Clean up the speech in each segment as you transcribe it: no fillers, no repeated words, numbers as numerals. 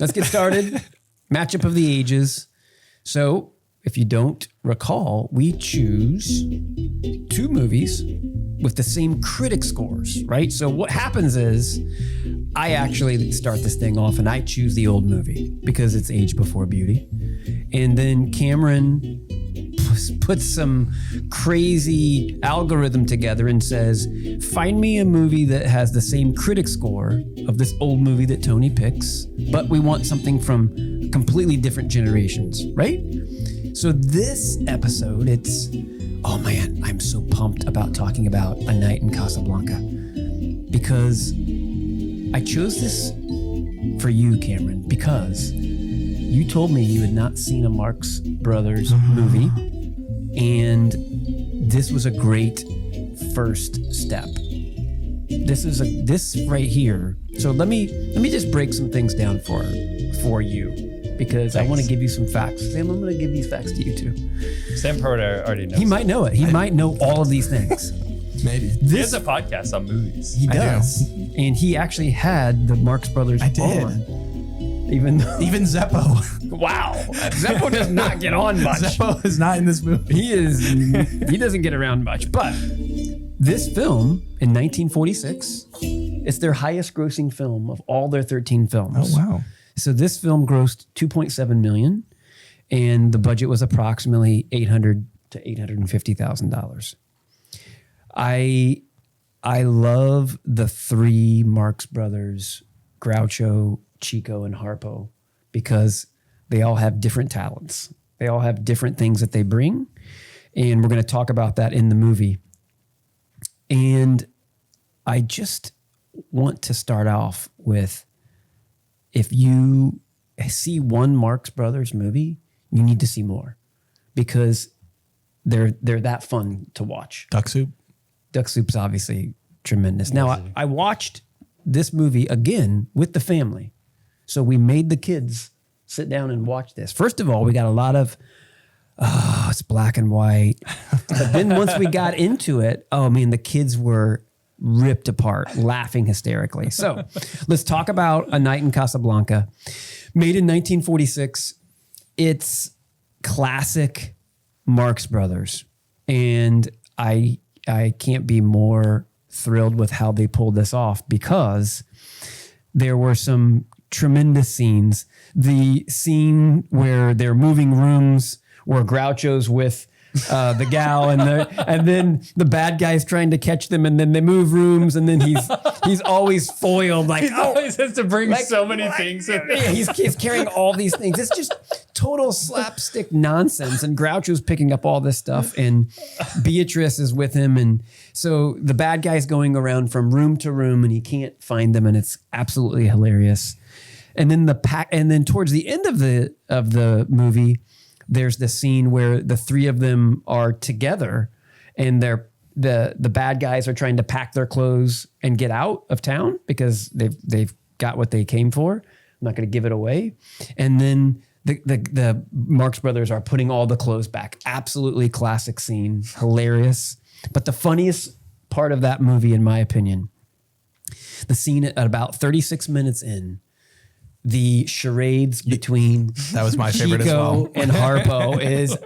let's get started. Matchup of the ages. So if you don't recall, we choose two movies with the same critic scores, right? So what happens is I actually start this thing off and I choose the old movie because it's age before beauty. And then Cameron puts some crazy algorithm together and says, find me a movie that has the same critic score of this old movie that Tony picks, but we want something from completely different generations, right? So this episode, oh man, I'm so pumped about talking about A Night in Casablanca because I chose this for you, Cameron, because you told me you had not seen a Marx Brothers movie, and this was a great first step. This right here. So let me just break some things down for you. Because Thanks. I want to give you some facts. Sam, I'm going to give these facts to you too. Sam already knows. He might know it. He might know all of these things. Maybe. He has a podcast on movies. He does. And he actually had the Marx Brothers I did. on. Even Zeppo. Wow. Zeppo does not get on much. Zeppo is not in this movie. He doesn't get around much. But this film in 1946, it's their highest grossing film of all their 13 films. Oh, wow. So this film grossed $2.7 million, and the budget was approximately $800,000 to $850,000. I love the three Marx Brothers, Groucho, Chico, and Harpo, because they all have different talents. They all have different things that they bring, and we're going to talk about that in the movie. And I just want to start off with, if you see one Marx Brothers movie, you need to see more because they're that fun to watch. Duck Soup. Duck Soup's obviously tremendous. Now, I watched this movie again with the family. So we made the kids sit down and watch this. First of all, we got a lot of, it's black and white. But then once we got into it, oh man, the kids were ripped apart, laughing hysterically. So let's talk about A Night in Casablanca. Made in 1946. It's classic Marx Brothers. And I can't be more thrilled with how they pulled this off because there were some tremendous scenes. The scene where they're moving rooms, where Groucho's with the gal and then the bad guy's trying to catch them, and then they move rooms, and then he's always foiled. Like he always has to bring so many things. He's carrying all these things. It's just total slapstick nonsense. And Groucho's picking up all this stuff, and Beatrice is with him, and so the bad guy's going around from room to room, and he can't find them, and it's absolutely hilarious. And then towards the end of the movie, there's the scene where the three of them are together, and the bad guys are trying to pack their clothes and get out of town because they've got what they came for. I'm not going to give it away. And then the Marx Brothers are putting all the clothes back. Absolutely classic scene, hilarious. But the funniest part of that movie, in my opinion, the scene at about 36 minutes in, the charades between that was my favorite as Chico well. and Harpo is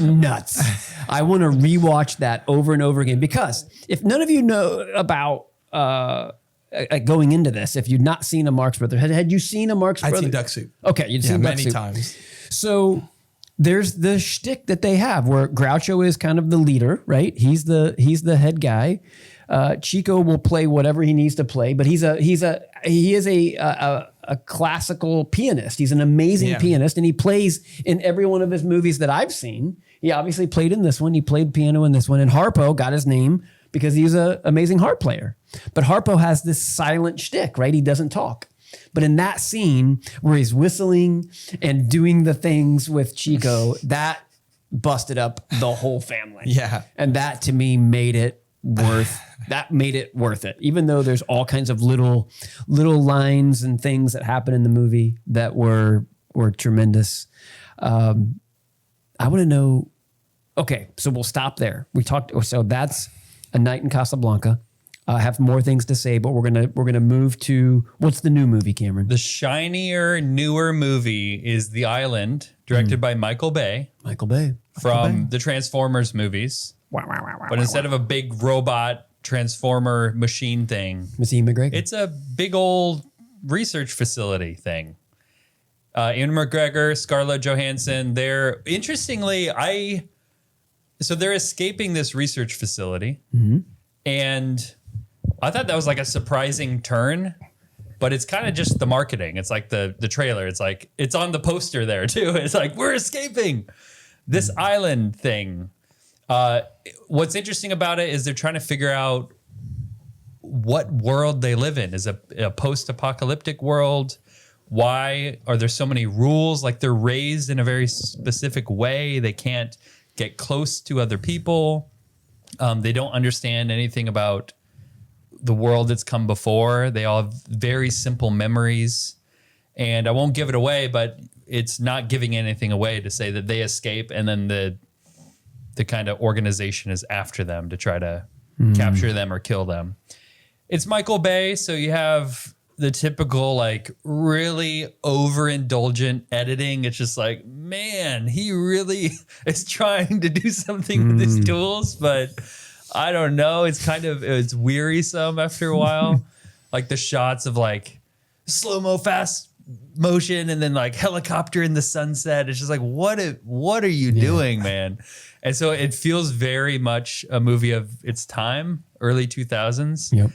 nuts. I want to rewatch that over and over again because if none of you know about going into this, if you've not seen a Marx Brother, had you seen a Marx Brother? I'd seen Duck Soup. Okay, you'd seen Duck many Soup. times. So there's the shtick that they have where Groucho is kind of the leader, right? He's the head guy. Chico will play whatever he needs to play, but he is a classical pianist. He's an amazing pianist, and he plays in every one of his movies that I've seen. He obviously played in this one. He played piano in this one, and Harpo got his name because he's an amazing harp player. But Harpo has this silent shtick, right? He doesn't talk. But in that scene where he's whistling and doing the things with Chico, that busted up the whole family. Yeah. And that to me made it worth it. Even though there's all kinds of little lines and things that happen in the movie that were tremendous. I want to know, okay, so we'll stop there. So that's A Night in Casablanca. I have more things to say, but we're gonna move to what's the new movie, Cameron? The shinier, newer movie is The Island, directed by Michael Bay Michael Bay from the Transformers movies. But instead of a big robot transformer machine thing, Machine McGregor. it's a big old research facility thing. Ian McGregor, Scarlett Johansson. They're they're escaping this research facility, and I thought that was like a surprising turn. But it's kind of just the marketing. It's like the trailer. It's like it's on the poster there too. It's like we're escaping this island thing. What's interesting about it is they're trying to figure out what world they live in. Is a post-apocalyptic world? Why are there so many rules? Like they're raised in a very specific way. They can't get close to other people. They don't understand anything about the world that's come before. They all have very simple memories. And I won't give it away, but it's not giving anything away to say that they escape and then the kind of organization is after them to try to capture them or kill them. It's Michael Bay, so you have the typical like really overindulgent editing. It's just like, man, he really is trying to do something with his tools, but I don't know. It's wearisome after a while. Like the shots of like slow-mo fast motion and then like helicopter in the sunset. It's just like, what are you doing, man? And so it feels very much a movie of its time, early 2000s. Yep.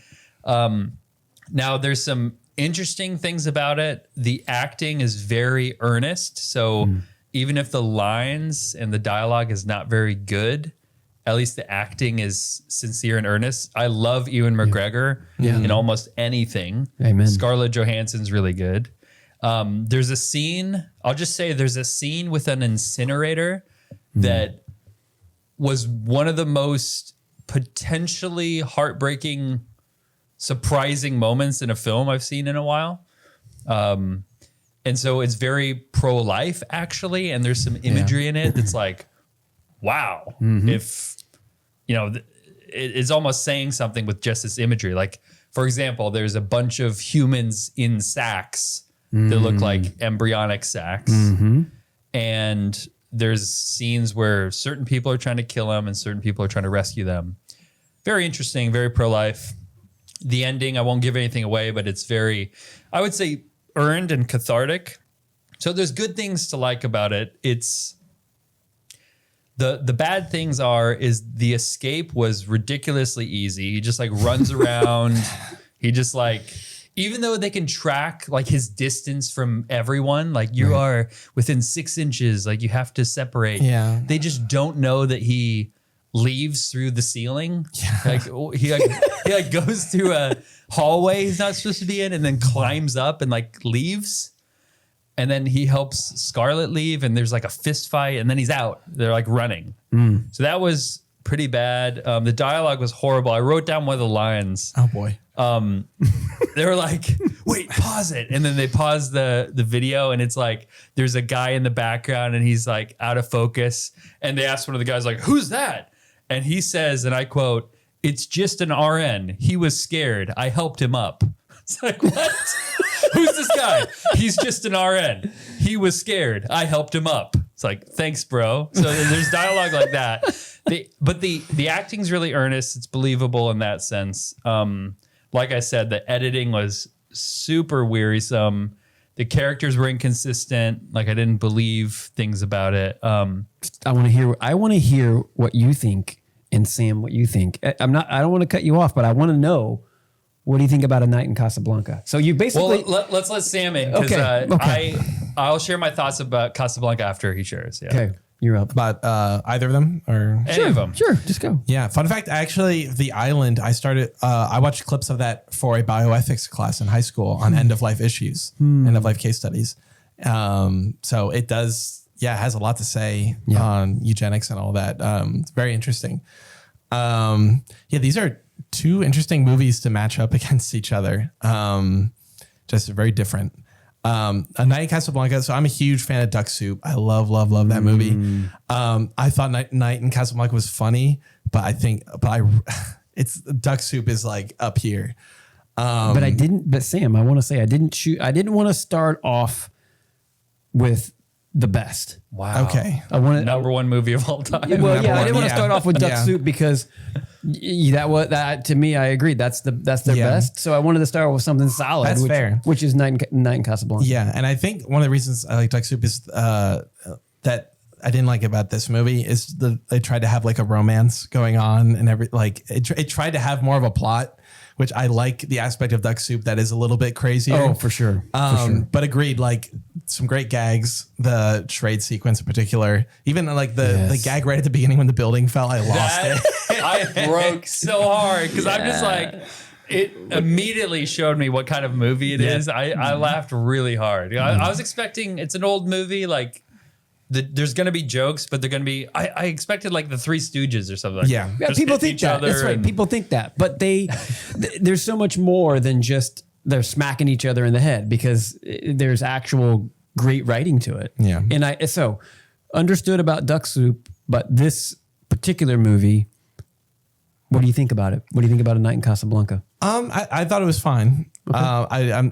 Now there's some interesting things about it. The acting is very earnest. So even if the lines and the dialogue is not very good, at least the acting is sincere and earnest. I love Ewan McGregor in almost anything. Amen. Scarlett Johansson's really good. There's a scene, I'll just say there's a scene with an incinerator that was one of the most potentially heartbreaking, surprising moments in a film I've seen in a while. And so it's very pro-life actually. And there's some imagery in it that's like, wow, if, it's almost saying something with just this imagery. Like, for example, there's a bunch of humans in sacks that look like embryonic sacks. And there's scenes where certain people are trying to kill them and certain people are trying to rescue them. Very interesting, very pro-life. The ending, I won't give anything away, but it's very, I would say, earned and cathartic. So there's good things to like about it. It's the bad things is the escape was ridiculously easy. He just like runs around. He just like, even though they can track like his distance from everyone, like you are within 6 inches, like you have to separate. Yeah. They just don't know that he leaves through the ceiling. Yeah. Like he goes through a hallway he's not supposed to be in and then climbs up and like leaves. And then he helps Scarlett leave and there's like a fist fight and then he's out. They're like running. So that was pretty bad. The dialogue was horrible. I wrote down one of the lines. Oh boy. They were like, wait, pause it. And then they pause the video and it's like, there's a guy in the background and he's like out of focus. And they asked one of the guys like, who's that? And he says, and I quote, "It's just an RN. He was scared. I helped him up." It's like, what? Who's this guy? He's just an RN. He was scared. I helped him up. It's like, thanks, bro. So there's dialogue like that. But the acting's really earnest. It's believable in that sense. Like I said, the editing was super wearisome. The characters were inconsistent. Like I didn't believe things about it. I want to hear what you think, and Sam, what you think. I don't want to cut you off, but I want to know, what do you think about A Night in Casablanca? So you basically... Well, let's let Sam in, because I'll share my thoughts about Casablanca after he shares. Yeah. Okay, you're up. About either of them? Or Any of them. Sure, just go. Yeah, fun fact, actually, The Island, I watched clips of that for a bioethics class in high school on end-of-life issues, end-of-life case studies. So it does, it has a lot to say on eugenics and all that. It's very interesting. These are two interesting movies to match up against each other. Just very different. A Night in Casablanca. So I'm a huge fan of Duck Soup. I love that movie. I thought Night in Casablanca was funny, but It's Duck Soup is like up here. But Sam, I want to say I didn't want to start off with the best. Wow. Okay. I wanted Number one movie of all time. I didn't want to start off with Duck Yeah. Soup because that to me, I agreed that's their best. So I wanted to start with something solid. That's fair. Which is Night in Casablanca. Yeah, and I think one of the reasons I like Duck Soup is that I didn't like about this movie is they tried to have like a romance going on and it tried to have more of a plot, which I like the aspect of Duck Soup that is a little bit crazier. Oh, for sure. But agreed, like some great gags, the charade sequence in particular, even like the gag right at the beginning when the building fell, I lost it. I broke so hard because I'm just like, it immediately showed me what kind of movie it is. I laughed really hard. I was expecting, it's an old movie, like there's going to be jokes, but they're going to be, I expected like the Three Stooges or something. Yeah. Just People hit think each that. other That's right. and- People think that. But there's so much more than just they're smacking each other in the head because there's actual great writing to it. Yeah. And I understood about Duck Soup, but this particular movie, what do you think about it? What do you think about A Night in Casablanca? I thought it was fine. Okay.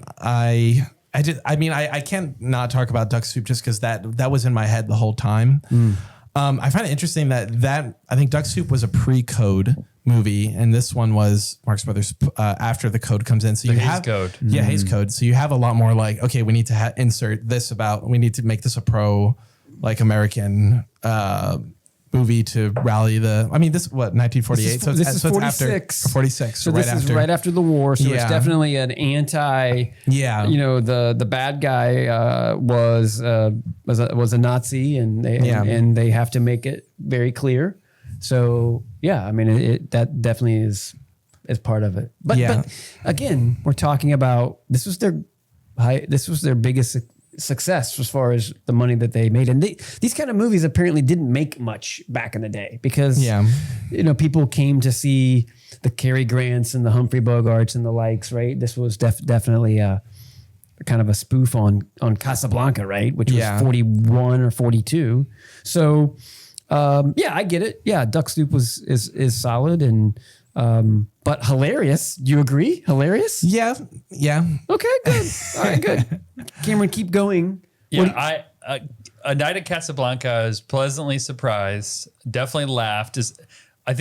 I can't not talk about Duck Soup just because that was in my head the whole time. I find it interesting that I think Duck Soup was a pre-Code movie, and this one was Marx Brothers after the Code comes in. So you Hays have Code. Yeah, Hays Code. So you have a lot more like, okay, we need to insert this we need to make this a pro like American movie to rally this what 1948. This is so 46. It's after 46. So this is right after the war. So it's Yeah. definitely an anti. Yeah. The bad guy was a Nazi, and they have to make it very clear. So yeah, that definitely is part of it. But again, we're talking about this was their biggest success as far as the money that they made, and these kind of movies apparently didn't make much back in the day because people came to see the Cary Grants and the Humphrey Bogarts and the likes, right? This was definitely kind of a spoof on Casablanca, right? Which was 41 or 42. So I get it. Yeah, Duck Soup is solid and but hilarious. Do you agree? Hilarious? Yeah. Okay, good. All right, good. Cameron, keep going. Yeah, A Night at Casablanca, I was pleasantly surprised. Definitely laughed. I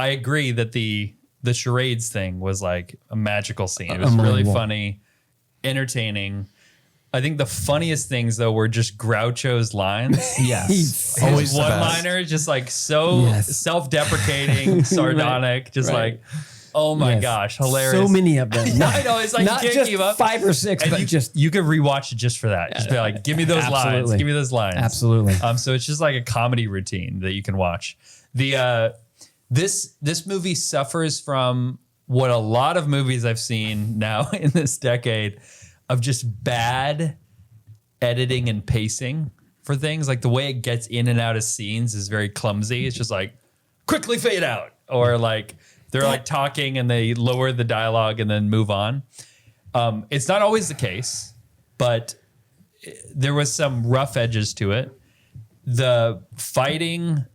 agree that the charades thing was like a magical scene. It was really funny, entertaining. I think the funniest things though were just Groucho's lines. Yes. His Always the best. one-liner, just like so self-deprecating, sardonic, just like, oh my gosh, hilarious. So many of them. I know, it's like not you can't just keep up. 5 or 6, And but you could rewatch it just for that. Just be like, give me those lines. Absolutely. Give me those lines. Absolutely. So it's just like a comedy routine that you can watch. This movie suffers from what a lot of movies I've seen now in this decade of just bad editing and pacing for things. Like the way it gets in and out of scenes is very clumsy. It's just like quickly fade out, or like they're like talking and they lower the dialogue and then move on. It's not always the case, but there was some rough edges to it. The fighting,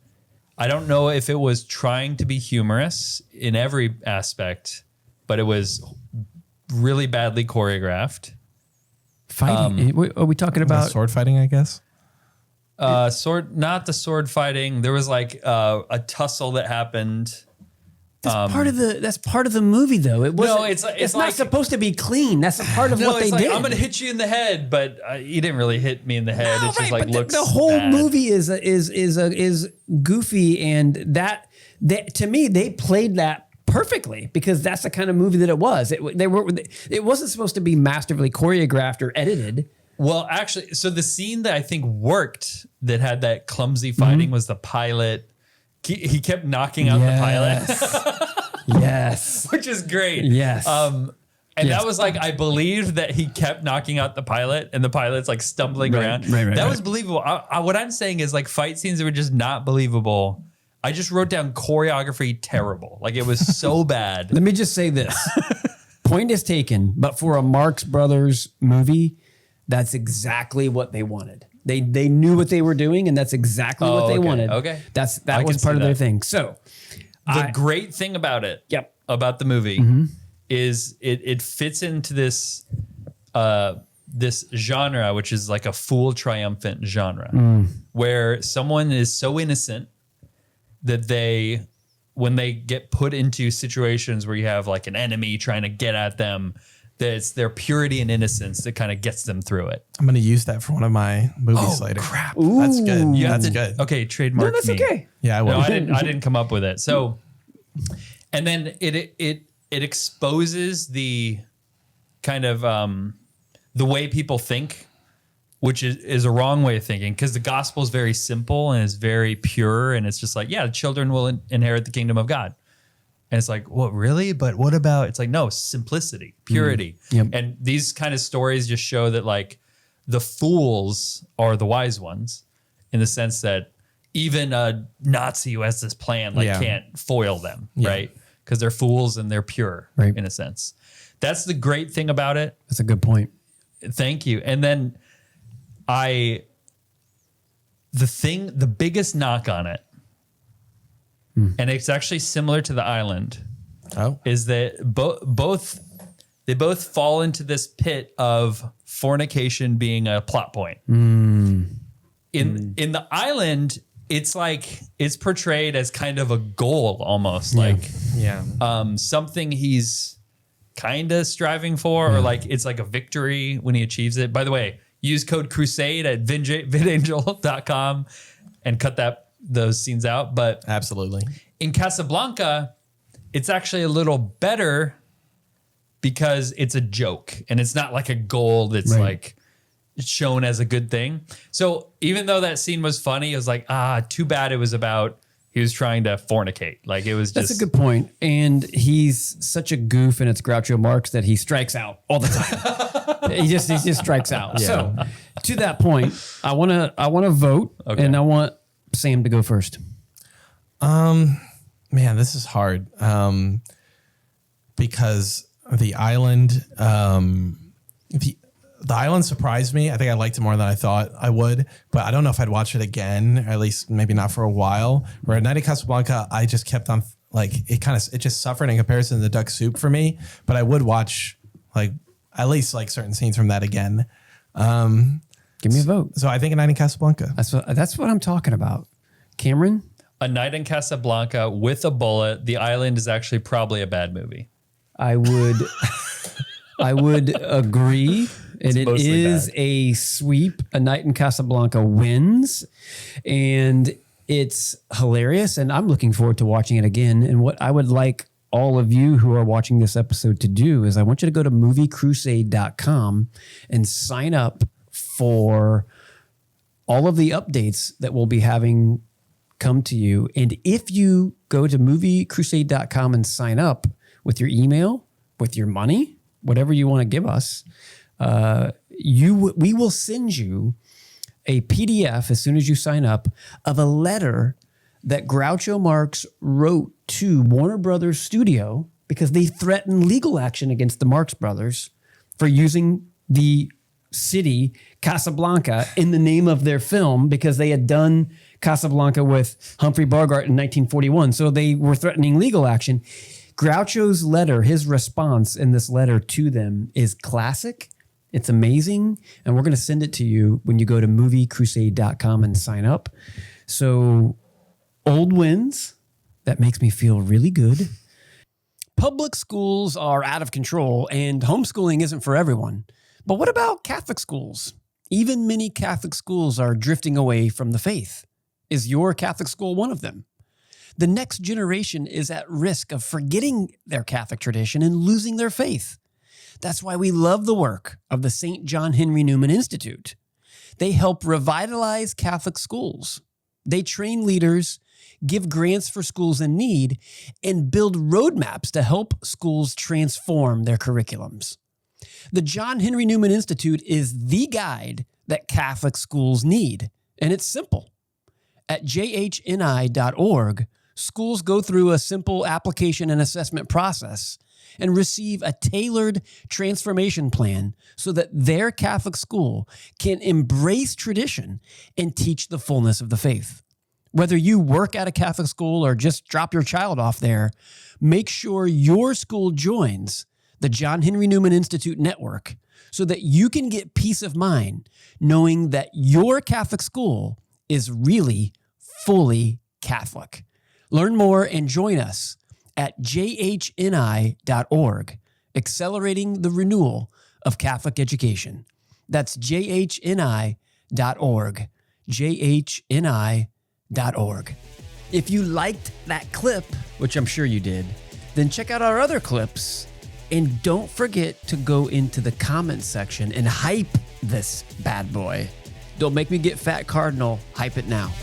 I don't know if it was trying to be humorous in every aspect, but it was really badly choreographed. fighting. Are we talking about sword fighting, I guess? Not the sword fighting. There was like a tussle that happened. That's part of the movie, though. It wasn't. No, it's not like- supposed to be clean. That's a part of No, what it's they like, did. I'm gonna hit you in the head, but you didn't really hit me in the head. It's just like but looks. the whole bad. movie is goofy, and that to me they played that perfectly because that's the kind of movie that it was. It wasn't supposed to be masterfully choreographed or edited. Well, actually, so the scene that I think worked that had that clumsy fighting was the pilot. He kept knocking out the pilot. Yes. Which is great. Yes. And that was like, I believed that he kept knocking out the pilot and the pilot's like stumbling around. That was believable. What I'm saying is like fight scenes that were just not believable. I just wrote down choreography terrible. Like it was so bad. Let me just say this. Point is taken, but for a Marx Brothers movie, that's exactly what they wanted. They knew what they were doing, and that's exactly what they wanted. Okay. That I was can part see of their that. thing. So The great thing about it, about the movie, is it fits into this this genre, which is like a fool triumphant genre, where someone is so innocent that when they get put into situations where you have like an enemy trying to get at them, that it's their purity and innocence that kind of gets them through it. I'm going to use that for one of my movies later. Crap. That's good. That's good. Okay, trademark that's me. okay. Yeah, I will. No, I didn't come up with it. So, and then it exposes the kind of the way people think, which is a wrong way of thinking, because the gospel is very simple and it's very pure, and it's just like, yeah, children will inherit the kingdom of God. And it's like, what, really? But what about, it's like, no, simplicity, purity. And these kind of stories just show that like the fools are the wise ones, in the sense that even a Nazi who has this plan can't foil them, right? Because they're fools and they're pure, in a sense. That's the great thing about it. That's a good point. Thank you. And then the biggest knock on it, and it's actually similar to The Island, is that they both fall into this pit of fornication being a plot point. In The Island, it's like it's portrayed as kind of a goal almost, something he's kind of striving for, or like it's like a victory when he achieves it. By the way, use code CRUSADE at vidangel.com and cut those scenes out. But absolutely, in Casablanca, it's actually a little better because it's a joke and it's not like a goal that's like shown as a good thing. So even though that scene was funny, it was like, too bad it was about he was trying to fornicate. Like it was just. That's a good point. And he's such a goof, and it's Groucho Marx that he strikes out all the time. he just strikes out. So to that point, I want to vote, and I want Sam to go first. Man, this is hard. Because The Island, The Island surprised me. I think I liked it more than I thought I would, but I don't know if I'd watch it again, or at least maybe not for a while. Where at Night in Casablanca, I just kept on it just suffered in comparison to the duck soup for me. But I would watch at least certain scenes from that again. Give me a vote. So I think A Night in Casablanca. That's what I'm talking about. Cameron? A Night in Casablanca with a bullet. The Island is actually probably a bad movie. I would agree. And it is a sweep. A Night in Casablanca wins. And it's hilarious. And I'm looking forward to watching it again. And what I would like all of you who are watching this episode to do is I want you to go to moviecrusade.com and sign up for all of the updates that we'll be having come to you. And if you go to moviecrusade.com and sign up with your email, with your money, whatever you want to give us, we will send you a PDF as soon as you sign up of a letter that Groucho Marx wrote to Warner Brothers Studio because they threatened legal action against the Marx Brothers for using the city Casablanca in the name of their film because they had done Casablanca with Humphrey Bogart in 1941. So they were threatening legal action. Groucho's letter, his response in this letter to them is classic. It's amazing. And we're going to send it to you when you go to moviecrusade.com and sign up. So old wins. That makes me feel really good. Public schools are out of control and homeschooling isn't for everyone. But what about Catholic schools? Even many Catholic schools are drifting away from the faith. Is your Catholic school one of them? The next generation is at risk of forgetting their Catholic tradition and losing their faith. That's why we love the work of the St. John Henry Newman Institute. They help revitalize Catholic schools. They train leaders, give grants for schools in need, and build roadmaps to help schools transform their curriculums. The John Henry Newman Institute is the guide that Catholic schools need, and it's simple. At jhni.org, schools go through a simple application and assessment process and receive a tailored transformation plan so that their Catholic school can embrace tradition and teach the fullness of the faith. Whether you work at a Catholic school or just drop your child off there, make sure your school joins the John Henry Newman Institute network so that you can get peace of mind knowing that your Catholic school is really fully Catholic. Learn more and join us at jhni.org, accelerating the renewal of Catholic education. That's jhni.org, jhni.org. If you liked that clip, which I'm sure you did, then check out our other clips. And don't forget to go into the comments section and hype this bad boy. Don't make me get fat cardinal. Hype it now.